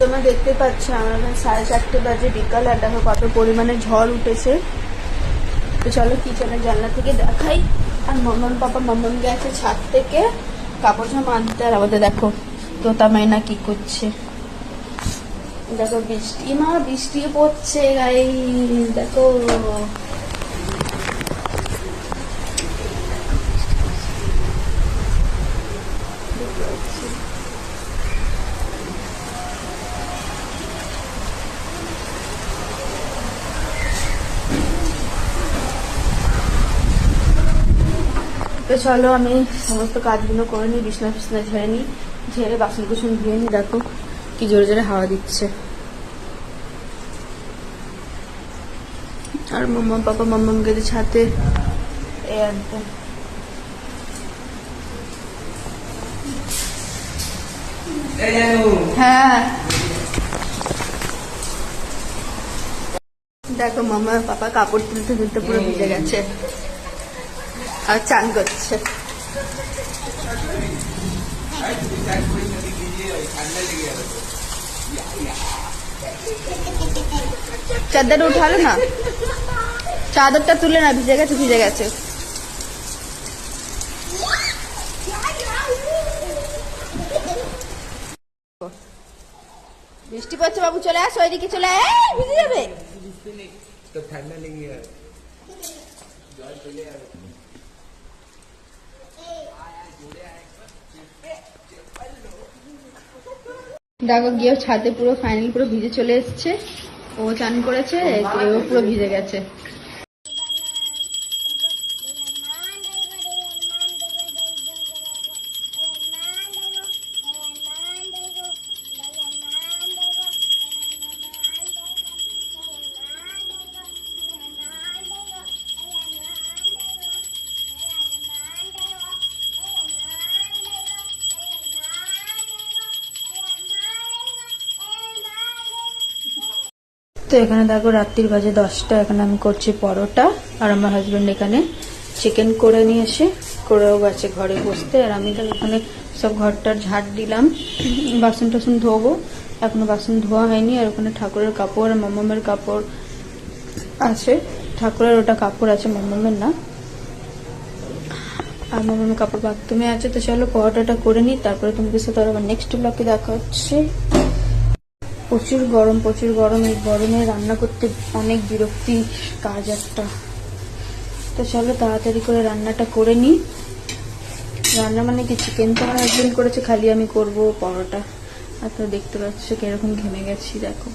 তোমরা দেখতে পাচ্ছ আমার এখন 4:30 বাজে বিকাল, আর দেখো কত পরিমাণে ঝড় উঠেছে। তো চলো কিচেনের জানলা থেকে দেখাই। আর মাম্মাম গেছে ছাদ থেকে কাপড় জামা আনতে, আর আমাদের দেখো তোতা মাইনা কি করছে। দেখো বৃষ্টি পড়ছে গাইস, দেখো তো চলো আমি সমস্ত কাজগুলো করে নিই, বিছনা ঝেড়ে নিই, ঝেড়ে বাসন কুসন ধুয়ে নিই। দেখো কি জোরে জোরে হাওয়া দিচ্ছে। আর মাম্মাম গেছে ছাতে আনতে। হ্যাঁ দেখো মাম্মা পাপা কাপড় তুলতে তুলতে পুরো ভিজে গেছে আর চান করছে। চাদর উঠালো না, চাদরটা তুলে না, ভিজে গেছে। বৃষ্টি পড়ছে বাবু, চলে আস, ওইদিকে চলে আয়, ভিজে যাবে তো ঠান্ডা লেগে যাবে। দেখো গিয়ে ছাদে পুরো ফাইনাল পুরো ভিজে চলে এসছে। ও চান করেছে, ও পুরো ভিজে গেছে। তো এখানে দেখো রাত্রির বাজে 10টা, এখানে আমি করছি পরোটা, আর আমার হাজবেন্ড এখানে চিকেন করে নিয়ে এসে করেও গেছে ঘরে বসতে। আর আমি তো এখানে সব ঘরটার ঝাড় দিলাম, বাসন টাসন ধোবো, এখনো বাসন ধোয়া হয়নি। আর ওখানে ঠাকুরের কাপড় আর মাম্মামের কাপড় আছে, ঠাকুরের ওটা কাপড় আছে, মাম্মামের না। আর মাম্মামের কাপড় বাথরুমে আছে। তো চলো পরোটাটা করে নিই, তারপরে তোমাদের সাথে আবার নেক্সট ব্লগে দেখা হচ্ছে। প্রচুর গরম, এই গরমে রান্না করতে অনেক বিরক্তি কাজ একটা। তো চলো তাড়াতাড়ি করে রান্নাটা করে নিই। রান্না মানে কি, চিকেন তো আমার হাজবেন্ড করেছে, খালি আমি করবো পরোটা। আর তো দেখতে পাচ্ছ কিরকম ঘেমে গেছি, দেখো।